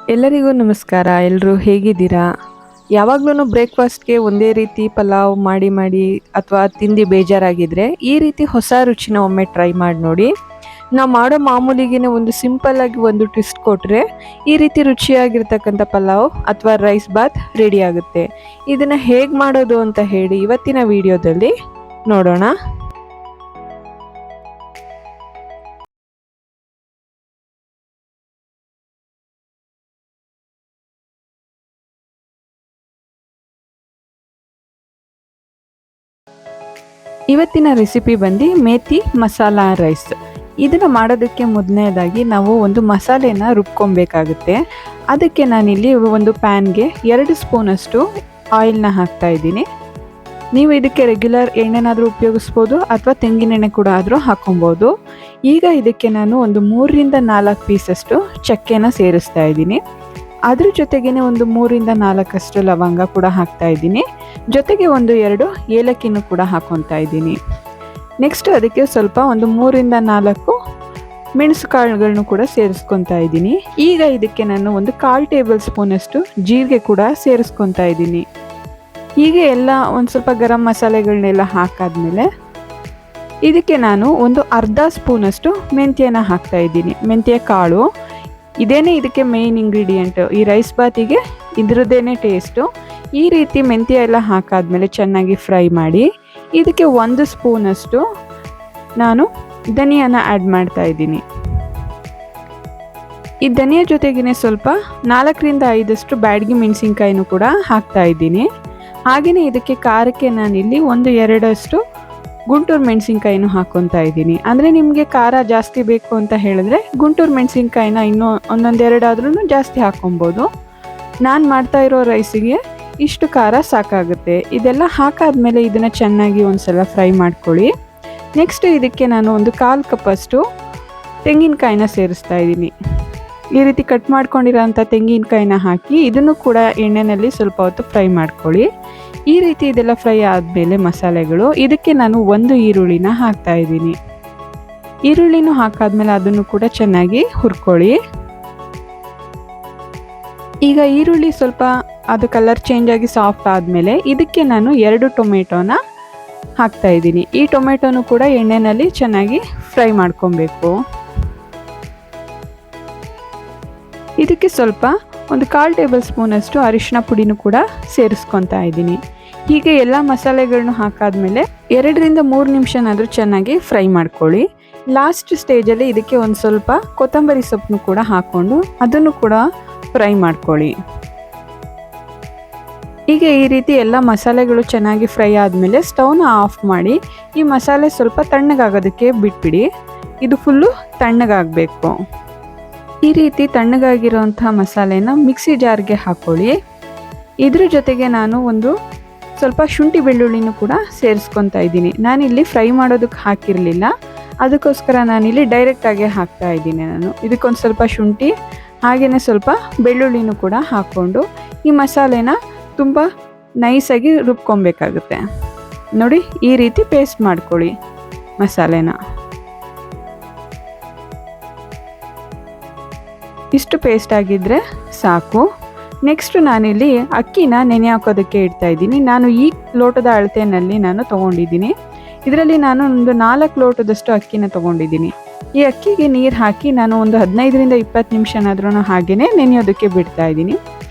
ಎಲ್ಲರಿಗೂ ನಮಸ್ಕಾರ. ಎಲ್ಲರೂ ಹೇಗಿದ್ದೀರಾ? ಯಾವಾಗ್ಲೂ ಬ್ರೇಕ್ಫಾಸ್ಟ್ಗೆ ಒಂದೇ ರೀತಿ ಪಲಾವ್ ಮಾಡಿ ಅಥವಾ ತಿಂದು ಬೇಜಾರಾಗಿದ್ರೆ ಈ ರೀತಿ ಹೊಸ ರುಚಿನ ಒಮ್ಮೆ ಟ್ರೈ ಮಾಡಿ ನೋಡಿ. ನಾವು ಮಾಡೋ ಮಾಮೂಲಿಗೆ ಒಂದು ಸಿಂಪಲ್ ಆಗಿ ಒಂದು ಟ್ವಿಸ್ಟ್ ಕೊಟ್ಟರೆ ಈ ರೀತಿ ರುಚಿಯಾಗಿರ್ತಕ್ಕಂಥ ಪಲಾವ್ ಅಥವಾ ರೈಸ್ ಬಾತ್ ರೆಡಿ ಆಗುತ್ತೆ. ಇದನ್ನು ಹೇಗೆ ಮಾಡೋದು ಅಂತ ಹೇಳಿ ಇವತ್ತಿನ ವಿಡಿಯೋದಲ್ಲಿ ನೋಡೋಣ. ಇವತ್ತಿನ ರೆಸಿಪಿ ಬಂದು ಮೇಥಿ ಮಸಾಲಾ ರೈಸ್. ಇದನ್ನು ಮಾಡೋದಕ್ಕೆ ಮೊದಲನೇದಾಗಿ ನಾವು ಒಂದು ಮಸಾಲೆನ ರುಬ್ಕೊಬೇಕಾಗುತ್ತೆ. ಅದಕ್ಕೆ ನಾನಿಲ್ಲಿ ಒಂದು ಪ್ಯಾನ್ಗೆ 2 ಸ್ಪೂನಷ್ಟು ಆಯಿಲ್ನ ಹಾಕ್ತಾ ಇದ್ದೀನಿ. ನೀವು ಇದಕ್ಕೆ ರೆಗ್ಯುಲರ್ ಎಣ್ಣೆನಾದರೂ ಉಪಯೋಗಿಸ್ಬೋದು ಅಥವಾ ತೆಂಗಿನೆಣ್ಣೆ ಕೂಡ ಆದರೂ ಹಾಕೊಬೋದು. ಈಗ ಇದಕ್ಕೆ ನಾನು ಒಂದು 3ರಿಂದ 4 ಪೀಸಷ್ಟು ಚಕ್ಕೆನ ಸೇರಿಸ್ತಾ ಇದ್ದೀನಿ. ಅದ್ರ ಜೊತೆಗೇ ಒಂದು 3ರಿಂದ 4 ಲವಂಗ ಕೂಡ ಹಾಕ್ತಾ ಇದ್ದೀನಿ. ಜೊತೆಗೆ 1-2 ಏಲಕ್ಕಿನೂ ಕೂಡ ಹಾಕೊತಾ ಇದ್ದೀನಿ. ನೆಕ್ಸ್ಟ್ ಅದಕ್ಕೆ ಸ್ವಲ್ಪ ಒಂದು 3ರಿಂದ 4 ಮೆಣಸು ಕಾಳುಗಳನ್ನು ಕೂಡ ಸೇರಿಸ್ಕೊತಾ ಇದ್ದೀನಿ. ಈಗ ಇದಕ್ಕೆ ನಾನು ಒಂದು 1/4 ಟೇಬಲ್ ಸ್ಪೂನಷ್ಟು ಜೀರಿಗೆ ಕೂಡ ಸೇರಿಸ್ಕೊತಾ ಇದ್ದೀನಿ. ಹೀಗೆ ಎಲ್ಲ ಒಂದು ಸ್ವಲ್ಪ ಗರಂ ಮಸಾಲೆಗಳನ್ನೆಲ್ಲ ಹಾಕಾದ್ಮೇಲೆ ಇದಕ್ಕೆ ನಾನು ಒಂದು ಅರ್ಧ ಸ್ಪೂನಷ್ಟು ಮೆಂತ್ಯನ ಹಾಕ್ತಾ ಇದ್ದೀನಿ. ಮೆಂತ್ಯ ಕಾಳು ಇದೇನೇ ಇದಕ್ಕೆ ಮೇನ್ ಇಂಗ್ರೀಡಿಯೆಂಟ್. ಈ ರೈಸ್ ಬಾತಿಗೆ ಇದ್ರದ್ದೇನೆ ಟೇಸ್ಟು. ಈ ರೀತಿ ಮೆಂತ್ಯ ಎಲ್ಲ ಹಾಕಾದ್ಮೇಲೆ ಚೆನ್ನಾಗಿ ಫ್ರೈ ಮಾಡಿ ಇದಕ್ಕೆ 1 ಸ್ಪೂನಷ್ಟು ನಾನು ಧನಿಯಾನ ಆ್ಯಡ್ ಮಾಡ್ತಾ ಇದ್ದೀನಿ. ಈ ಧನಿಯಾ ಜೊತೆಗೇ ಸ್ವಲ್ಪ 4ರಿಂದ 5 ಬ್ಯಾಡಗಿ ಮೆಣಸಿನ್ಕಾಯಿನೂ ಕೂಡ ಹಾಕ್ತಾ ಇದ್ದೀನಿ. ಹಾಗೆಯೇ ಇದಕ್ಕೆ ಖಾರಕ್ಕೆ ನಾನಿಲ್ಲಿ 1-2 ಗುಂಟೂರು ಮೆಣಸಿನ್ಕಾಯಿನೂ ಹಾಕ್ಕೊತಾ ಇದ್ದೀನಿ. ಅಂದರೆ ನಿಮಗೆ ಖಾರ ಜಾಸ್ತಿ ಬೇಕು ಅಂತ ಹೇಳಿದ್ರೆ ಗುಂಟೂರು ಮೆಣಸಿನ್ಕಾಯಿನ ಇನ್ನೂ 1-2 ಆದ್ರೂ ಜಾಸ್ತಿ ಹಾಕ್ಕೊಬೋದು. ನಾನು ಮಾಡ್ತಾ ಇರೋ ರೈಸಿಗೆ ಇಷ್ಟು ಖಾರ ಸಾಕಾಗುತ್ತೆ. ಇದೆಲ್ಲ ಹಾಕಾದ್ಮೇಲೆ ಇದನ್ನು ಚೆನ್ನಾಗಿ ಒಂದ್ಸಲ ಫ್ರೈ ಮಾಡ್ಕೊಳ್ಳಿ. ನೆಕ್ಸ್ಟ್ ಇದಕ್ಕೆ ನಾನು ಒಂದು 1/4 ಕಪ್ಪಷ್ಟು ತೆಂಗಿನಕಾಯಿನ ಸೇರಿಸ್ತಾ ಇದ್ದೀನಿ. ಈ ರೀತಿ ಕಟ್ ಮಾಡ್ಕೊಂಡಿರೋಂಥ ತೆಂಗಿನಕಾಯಿನ ಹಾಕಿ ಇದನ್ನು ಕೂಡ ಎಣ್ಣೆಯಲ್ಲಿ ಸ್ವಲ್ಪ ಹೊತ್ತು ಫ್ರೈ ಮಾಡ್ಕೊಳ್ಳಿ. ಈ ರೀತಿ ಇದೆಲ್ಲ ಫ್ರೈ ಆದಮೇಲೆ ಮಸಾಲೆಗಳು ಇದಕ್ಕೆ ನಾನು 1 ಈರುಳ್ಳಿನ ಹಾಕ್ತಾ ಇದ್ದೀನಿ. ಈರುಳ್ಳಿನೂ ಹಾಕಾದ್ಮೇಲೆ ಅದನ್ನು ಕೂಡ ಚೆನ್ನಾಗಿ ಹುರ್ಕೊಳ್ಳಿ. ಈಗ ಈರುಳ್ಳಿ ಸ್ವಲ್ಪ ಅದು ಕಲರ್ ಚೇಂಜ್ ಆಗಿ ಸಾಫ್ಟ್ ಆದಮೇಲೆ ಇದಕ್ಕೆ ನಾನು 2 ಟೊಮೆಟೊನ ಹಾಕ್ತಾ ಇದ್ದೀನಿ. ಈ ಟೊಮೆಟೊನು ಕೂಡ ಎಣ್ಣೆಯಲ್ಲಿ ಚೆನ್ನಾಗಿ ಫ್ರೈ ಮಾಡ್ಕೊಬೇಕು. ಇದಕ್ಕೆ ಸ್ವಲ್ಪ ಒಂದು 1/4 ಟೇಬಲ್ ಸ್ಪೂನಷ್ಟು ಅರಿಶಿನ ಪುಡಿನೂ ಕೂಡ ಸೇರಿಸ್ಕೊತಾ ಇದ್ದೀನಿ. ಹೀಗೆ ಎಲ್ಲ ಮಸಾಲೆಗಳನ್ನೂ ಹಾಕಾದ್ಮೇಲೆ 2ರಿಂದ 3 ನಿಮಿಷನಾದರೂ ಚೆನ್ನಾಗಿ ಫ್ರೈ ಮಾಡ್ಕೊಳ್ಳಿ. ಲಾಸ್ಟ್ ಸ್ಟೇಜಲ್ಲಿ ಇದಕ್ಕೆ ಒಂದು ಸ್ವಲ್ಪ ಕೊತ್ತಂಬರಿ ಸೊಪ್ಪನ್ನು ಕೂಡ ಹಾಕ್ಕೊಂಡು ಅದನ್ನು ಕೂಡ ಫ್ರೈ ಮಾಡ್ಕೊಳ್ಳಿ. ಈಗ ಈ ರೀತಿ ಎಲ್ಲ ಮಸಾಲೆಗಳು ಚೆನ್ನಾಗಿ ಫ್ರೈ ಆದಮೇಲೆ ಸ್ಟವ್ನ ಆಫ್ ಮಾಡಿ ಈ ಮಸಾಲೆ ಸ್ವಲ್ಪ ತಣ್ಣಗಾಗೋದಕ್ಕೆ ಬಿಟ್ಬಿಡಿ. ಇದು ಫುಲ್ಲು ತಣ್ಣಗಾಗಬೇಕು. ಈ ರೀತಿ ತಣ್ಣಗಾಗಿರೋಂಥ ಮಸಾಲೆನ ಮಿಕ್ಸಿ ಜಾರ್ಗೆ ಹಾಕ್ಕೊಳ್ಳಿ. ಇದ್ರ ಜೊತೆಗೆ ನಾನು ಒಂದು ಸ್ವಲ್ಪ ಶುಂಠಿ ಬೆಳ್ಳುಳ್ಳಿನೂ ಕೂಡ ಸೇರಿಸ್ಕೊತಾ ಇದ್ದೀನಿ. ನಾನಿಲ್ಲಿ ಫ್ರೈ ಮಾಡೋದಕ್ಕೆ ಹಾಕಿರಲಿಲ್ಲ, ಅದಕ್ಕೋಸ್ಕರ ನಾನಿಲ್ಲಿ ಡೈರೆಕ್ಟಾಗೆ ಹಾಕ್ತಾ ಇದ್ದೀನಿ. ನಾನು ಇದಕ್ಕೊಂದು ಸ್ವಲ್ಪ ಶುಂಠಿ ಹಾಗೆಯೇ ಸ್ವಲ್ಪ ಬೆಳ್ಳುಳ್ಳಿನೂ ಕೂಡ ಹಾಕ್ಕೊಂಡು ಈ ಮಸಾಲೆನ ತುಂಬ ನೈಸಾಗಿ ರುಬ್ಕೊಬೇಕಾಗುತ್ತೆ. ನೋಡಿ ಈ ರೀತಿ ಪೇಸ್ಟ್ ಮಾಡ್ಕೊಳ್ಳಿ ಮಸಾಲೆನ. ಇಷ್ಟು ಪೇಸ್ಟ್ ಆಗಿದ್ದರೆ ಸಾಕು. ನೆಕ್ಸ್ಟ್ ನಾನಿಲ್ಲಿ ಅಕ್ಕಿನ ನೆನೆ ಹಾಕೋದಕ್ಕೆ ಇಡ್ತಾ ಇದ್ದೀನಿ. ನಾನು ಈ ಲೋಟದ ಅಳತೆಯಲ್ಲಿ ನಾನು ತೊಗೊಂಡಿದ್ದೀನಿ. ಇದರಲ್ಲಿ ನಾನು ಒಂದು 4 ಲೋಟದಷ್ಟು ಅಕ್ಕಿನ ತೊಗೊಂಡಿದ್ದೀನಿ. ಈ ಅಕ್ಕಿಗೆ ನೀರು ಹಾಕಿ ನಾನು ಒಂದು 15ರಿಂದ 20 ನಿಮಿಷನಾದ್ರೂ ಹಾಗೇ ನೆನೆಯೋದಕ್ಕೆ ಬಿಡ್ತಾ ಇದ್ದೀನಿ.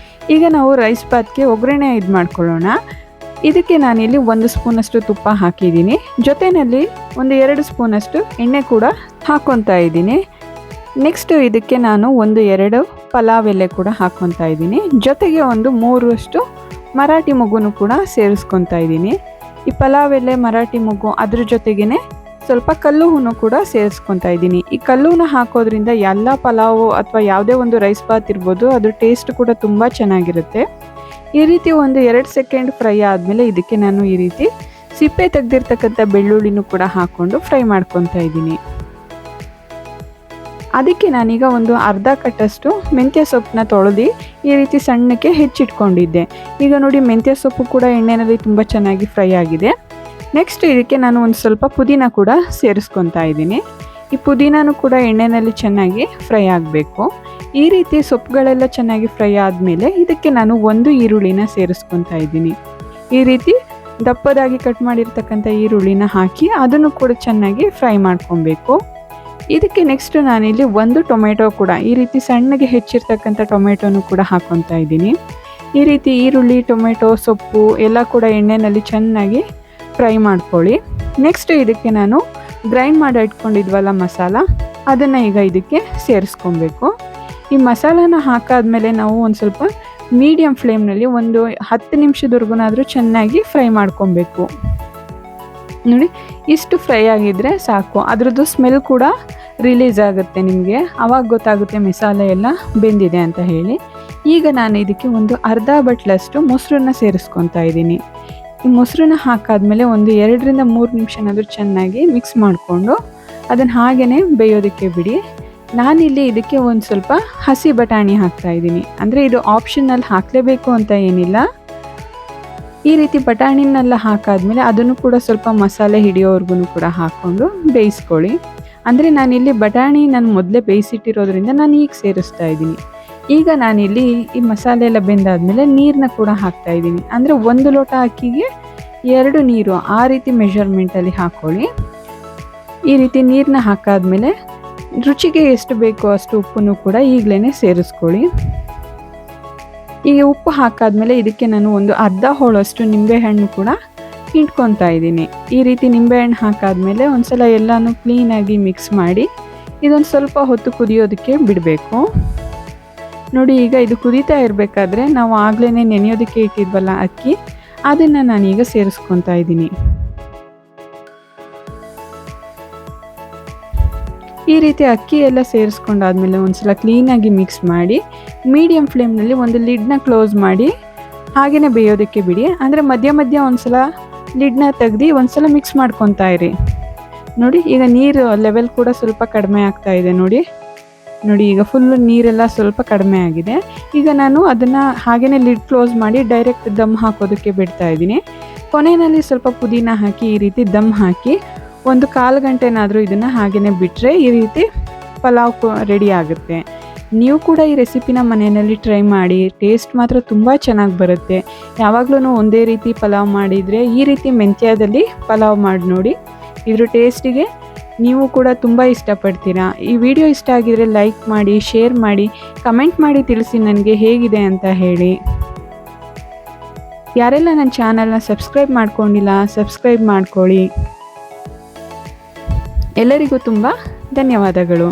ಈಗ ನಾವು ರೈಸ್ ಬಾತ್ಗೆ ಒಗ್ಗರಣೆ ಮಾಡ್ಕೊಳ್ಳೋಣ. ಇದಕ್ಕೆ ನಾನಿಲ್ಲಿ 1 ಸ್ಪೂನಷ್ಟು ತುಪ್ಪ ಹಾಕಿದ್ದೀನಿ. ಜೊತೆಯಲ್ಲಿ 1-2 ಸ್ಪೂನಷ್ಟು ಎಣ್ಣೆ ಕೂಡ ಹಾಕ್ಕೊತಾ ಇದ್ದೀನಿ. ನೆಕ್ಸ್ಟ್ ಇದಕ್ಕೆ ನಾನು 1-2 ಪಲಾವ್ ಎಲೆ ಕೂಡ ಹಾಕ್ಕೊತಾ ಇದ್ದೀನಿ. ಜೊತೆಗೆ ಒಂದು 3 ಮರಾಠಿ ಮೊಗ್ಗನ್ನು ಕೂಡ ಸೇರಿಸ್ಕೊತಾ ಇದ್ದೀನಿ. ಈ ಪಲಾವ್ ಎಲೆ ಮರಾಠಿ ಮೊಗ್ಗು ಅದ್ರ ಜೊತೆಗೇ ಸ್ವಲ್ಪ ಕಲ್ಲು ಹೂನು ಕೂಡ ಸೇರಿಸ್ಕೊತಾ ಇದ್ದೀನಿ. ಈ ಕಲ್ಲುನ ಹಾಕೋದ್ರಿಂದ ಎಲ್ಲ ಪಲಾವು ಅಥವಾ ಯಾವುದೇ ಒಂದು ರೈಸ್ ಬಾತ್ ಇರ್ಬೋದು ಅದ್ರ ಟೇಸ್ಟ್ ಕೂಡ ತುಂಬ ಚೆನ್ನಾಗಿರುತ್ತೆ. ಈ ರೀತಿ 1-2 ಸೆಕೆಂಡ್ ಫ್ರೈ ಆದಮೇಲೆ ಇದಕ್ಕೆ ನಾನು ಈ ರೀತಿ ಸಿಪ್ಪೆ ತೆಗೆದಿರ್ತಕ್ಕಂಥ ಬೆಳ್ಳುಳ್ಳಿನೂ ಕೂಡ ಹಾಕ್ಕೊಂಡು ಫ್ರೈ ಮಾಡ್ಕೊತಾ ಇದ್ದೀನಿ. ಅದಕ್ಕೆ ನಾನೀಗ ಒಂದು ಅರ್ಧ ಕಟ್ಟಷ್ಟು ಮೆಂತ್ಯ ಸೊಪ್ಪನ್ನ ತೊಳೆದು ಈ ರೀತಿ ಸಣ್ಣಕ್ಕೆ ಹೆಚ್ಚಿಟ್ಕೊಂಡಿದ್ದೆ. ಈಗ ನೋಡಿ ಮೆಂತ್ಯ ಸೊಪ್ಪು ಕೂಡ ಎಣ್ಣೆಯಲ್ಲಿ ತುಂಬ ಚೆನ್ನಾಗಿ ಫ್ರೈ ಆಗಿದೆ. ನೆಕ್ಸ್ಟ್ ಇದಕ್ಕೆ ನಾನು ಒಂದು ಸ್ವಲ್ಪ ಪುದೀನ ಕೂಡ ಸೇರಿಸ್ಕೊತಾ ಇದ್ದೀನಿ. ಈ ಪುದೀನೂ ಕೂಡ ಎಣ್ಣೆಯಲ್ಲಿ ಚೆನ್ನಾಗಿ ಫ್ರೈ ಆಗಬೇಕು. ಈ ರೀತಿ ಸೊಪ್ಪುಗಳೆಲ್ಲ ಚೆನ್ನಾಗಿ ಫ್ರೈ ಆದಮೇಲೆ ಇದಕ್ಕೆ ನಾನು ಒಂದು ಈರುಳ್ಳಿನ ಸೇರಿಸ್ಕೊತಾ ಇದ್ದೀನಿ. ಈ ರೀತಿ ದಪ್ಪದಾಗಿ ಕಟ್ ಮಾಡಿರ್ತಕ್ಕಂಥ ಈರುಳ್ಳಿನ ಹಾಕಿ ಅದನ್ನು ಕೂಡ ಚೆನ್ನಾಗಿ ಫ್ರೈ ಮಾಡ್ಕೊಬೇಕು. ಇದಕ್ಕೆ ನೆಕ್ಸ್ಟ್ ನಾನಿಲ್ಲಿ ಒಂದು ಟೊಮೆಟೊ ಕೂಡ ಈ ರೀತಿ ಸಣ್ಣಗೆ ಹೆಚ್ಚಿರ್ತಕ್ಕಂಥ ಟೊಮೆಟೊನು ಕೂಡ ಹಾಕ್ಕೊತಾ ಇದ್ದೀನಿ. ಈ ರೀತಿ ಈರುಳ್ಳಿ, ಟೊಮೆಟೊ, ಸೊಪ್ಪು ಎಲ್ಲ ಕೂಡ ಎಣ್ಣೆಯಲ್ಲಿ ಚೆನ್ನಾಗಿ ಫ್ರೈ ಮಾಡ್ಕೊಳ್ಳಿ. ನೆಕ್ಸ್ಟ್ ಇದಕ್ಕೆ ನಾನು ಗ್ರೈಂಡ್ ಮಾಡಿ ಇಟ್ಕೊಂಡಿದ್ವಲ್ಲ ಮಸಾಲ, ಅದನ್ನು ಈಗ ಇದಕ್ಕೆ ಸೇರಿಸ್ಕೊಬೇಕು. ಈ ಮಸಾಲಾನ ಹಾಕಾದ್ಮೇಲೆ ನಾವು ಒಂದು ಸ್ವಲ್ಪ ಮೀಡಿಯಮ್ ಫ್ಲೇಮ್ನಲ್ಲಿ ಒಂದು 10 ನಿಮಿಷದವರೆಗೂ ಚೆನ್ನಾಗಿ ಫ್ರೈ ಮಾಡ್ಕೊಬೇಕು. ನೋಡಿ, ಇಷ್ಟು ಫ್ರೈ ಆಗಿದ್ರೆ ಸಾಕು. ಅದರದ್ದು ಸ್ಮೆಲ್ ಕೂಡ ರಿಲೀಸ್ ಆಗುತ್ತೆ ನಿಮಗೆ, ಆವಾಗ ಗೊತ್ತಾಗುತ್ತೆ ಮಸಾಲೆ ಎಲ್ಲ ಬೆಂದಿದೆ ಅಂತ ಹೇಳಿ. ಈಗ ನಾನು ಇದಕ್ಕೆ ಒಂದು ಅರ್ಧ ಬಟ್ಲಷ್ಟು ಮೊಸರನ್ನ ಸೇರಿಸ್ಕೊತಾ ಇದ್ದೀನಿ. ಈ ಮೊಸರನ್ನ ಹಾಕಾದ್ಮೇಲೆ ಒಂದು 2ರಿಂದ 3 ನಿಮಿಷನಾದರೂ ಚೆನ್ನಾಗಿ ಮಿಕ್ಸ್ ಮಾಡಿಕೊಂಡು ಅದನ್ನು ಹಾಗೇ ಬೇಯೋದಕ್ಕೆ ಬಿಡಿ. ನಾನಿಲ್ಲಿ ಇದಕ್ಕೆ ಒಂದು ಸ್ವಲ್ಪ ಹಸಿ ಬಟಾಣಿ ಹಾಕ್ತಾ ಇದ್ದೀನಿ. ಅಂದರೆ ಇದು ಆಪ್ಷನಲ್, ಹಾಕಲೇಬೇಕು ಅಂತ ಏನಿಲ್ಲ. ಈ ರೀತಿ ಬಟಾಣಿನೆಲ್ಲ ಹಾಕಾದ್ಮೇಲೆ ಅದನ್ನು ಕೂಡ ಸ್ವಲ್ಪ ಮಸಾಲೆ ಹಿಡಿಯೋವರೆಗೂ ಕೂಡ ಹಾಕ್ಕೊಂಡು ಬೇಯಿಸ್ಕೊಳ್ಳಿ. ಅಂದರೆ ನಾನಿಲ್ಲಿ ಬಟಾಣಿ ಮೊದಲೇ ಬೇಯಿಸಿಟ್ಟಿರೋದ್ರಿಂದ ನಾನು ಈಗ ಸೇರಿಸ್ತಾ ಇದ್ದೀನಿ. ಈಗ ನಾನಿಲ್ಲಿ ಈ ಮಸಾಲೆ ಎಲ್ಲ ಬೆಂದಾದ್ಮೇಲೆ ನೀರನ್ನ ಕೂಡ ಹಾಕ್ತಾ ಇದ್ದೀನಿ. ಅಂದರೆ 1 ಲೋಟ ಅಕ್ಕಿಗೆ 2 ನೀರು, ಆ ರೀತಿ ಮೆಷರ್ಮೆಂಟಲ್ಲಿ ಹಾಕ್ಕೊಳ್ಳಿ. ಈ ರೀತಿ ನೀರನ್ನ ಹಾಕಾದ್ಮೇಲೆ ರುಚಿಗೆ ಎಷ್ಟು ಬೇಕೋ ಅಷ್ಟು ಉಪ್ಪನ್ನು ಕೂಡ ಈಗಲೇ ಸೇರಿಸ್ಕೊಳ್ಳಿ. ಈಗ ಉಪ್ಪು ಹಾಕಾದ್ಮೇಲೆ ಇದಕ್ಕೆ ನಾನು ಒಂದು ಅರ್ಧ ಹೋಳಷ್ಟು ನಿಂಬೆಹಣ್ಣು ಕೂಡ ಹಿಂಡ್ಕೊತಾ ಇದ್ದೀನಿ. ಈ ರೀತಿ ನಿಂಬೆಹಣ್ಣು ಹಾಕಾದ್ಮೇಲೆ ಒಂದ್ಸಲ ಎಲ್ಲನೂ ಕ್ಲೀನಾಗಿ ಮಿಕ್ಸ್ ಮಾಡಿ ಇದೊಂದು ಸ್ವಲ್ಪ ಹೊತ್ತು ಕುದಿಯೋದಕ್ಕೆ ಬಿಡಬೇಕು. ನೋಡಿ, ಈಗ ಇದು ಕುದೀತಾ ಇರಬೇಕಾದ್ರೆ ನಾವು ಆಗಲೇ ನೆನೆಯೋದಕ್ಕೆ ಇಟ್ಟಿದ್ವಲ್ಲ ಅಕ್ಕಿ, ಅದನ್ನು ನಾನೀಗ ಸೇರಿಸ್ಕೊತಾ ಇದ್ದೀನಿ. ಈ ರೀತಿ ಅಕ್ಕಿ ಎಲ್ಲ ಸೇರಿಸ್ಕೊಂಡಾದ್ಮೇಲೆ ಒಂದ್ಸಲ ಕ್ಲೀನಾಗಿ ಮಿಕ್ಸ್ ಮಾಡಿ ಮೀಡಿಯಮ್ ಫ್ಲೇಮ್ನಲ್ಲಿ ಒಂದು ಲಿಡ್ನ ಕ್ಲೋಸ್ ಮಾಡಿ ಹಾಗೆಯೇ ಬೇಯೋದಕ್ಕೆ ಬಿಡಿ. ಅಂದರೆ ಮಧ್ಯ ಮಧ್ಯ ಒಂದ್ಸಲ ಲಿಡ್ನ ತೆಗ್ದು ಒಂದ್ಸಲ ಮಿಕ್ಸ್ ಮಾಡ್ಕೊತಾ ಇರಿ. ನೋಡಿ, ಈಗ ನೀರು ಲೆವೆಲ್ ಕೂಡ ಸ್ವಲ್ಪ ಕಡಿಮೆ ಆಗ್ತಾ ಇದೆ. ನೋಡಿ, ಈಗ ಫುಲ್ಲು ನೀರೆಲ್ಲ ಸ್ವಲ್ಪ ಕಡಿಮೆ ಆಗಿದೆ. ಈಗ ನಾನು ಅದನ್ನು ಹಾಗೆಯೇ ಲಿಡ್ ಕ್ಲೋಸ್ ಮಾಡಿ ಡೈರೆಕ್ಟ್ ದಮ್ ಹಾಕೋದಕ್ಕೆ ಬಿಡ್ತಾ ಇದ್ದೀನಿ. ಕೊನೆಯಲ್ಲಿ ಸ್ವಲ್ಪ ಪುದೀನ ಹಾಕಿ ಈ ರೀತಿ ದಮ್ ಹಾಕಿ ಒಂದು 1/4 ಗಂಟೆನಾದರೂ ಇದನ್ನು ಹಾಗೆಯೇ ಬಿಟ್ಟರೆ ಈ ರೀತಿ ಪಲಾವ್ ರೆಡಿ ಆಗುತ್ತೆ. ನೀವು ಕೂಡ ಈ ರೆಸಿಪಿನ ಮನೆಯಲ್ಲಿ ಟ್ರೈ ಮಾಡಿ. ಟೇಸ್ಟ್ ಮಾತ್ರ ತುಂಬ ಚೆನ್ನಾಗಿ ಬರುತ್ತೆ. ಯಾವಾಗಲೂ ಒಂದೇ ರೀತಿ ಪಲಾವ್ ಮಾಡಿದರೆ ಈ ರೀತಿ ಮೆಂತ್ಯದಲ್ಲಿ ಪಲಾವ್ ಮಾಡಿ ನೋಡಿ. ಇದ್ರ ಟೇಸ್ಟಿಗೆ ನೀವು ಕೂಡ ತುಂಬ ಇಷ್ಟಪಡ್ತೀರಾ. ಈ ವಿಡಿಯೋ ಇಷ್ಟ ಆಗಿದರೆ ಲೈಕ್ ಮಾಡಿ, ಶೇರ್ ಮಾಡಿ, ಕಮೆಂಟ್ ಮಾಡಿ ತಿಳಿಸಿ ನನಗೆ ಹೇಗಿದೆ ಅಂತ ಹೇಳಿ. ಯಾರೆಲ್ಲ ನನ್ನ ಚಾನಲ್ನ ಸಬ್ಸ್ಕ್ರೈಬ್ ಮಾಡ್ಕೊಂಡಿಲ್ಲ, ಸಬ್ಸ್ಕ್ರೈಬ್ ಮಾಡ್ಕೊಳ್ಳಿ. ಎಲ್ಲರಿಗೂ ತುಂಬ ಧನ್ಯವಾದಗಳು.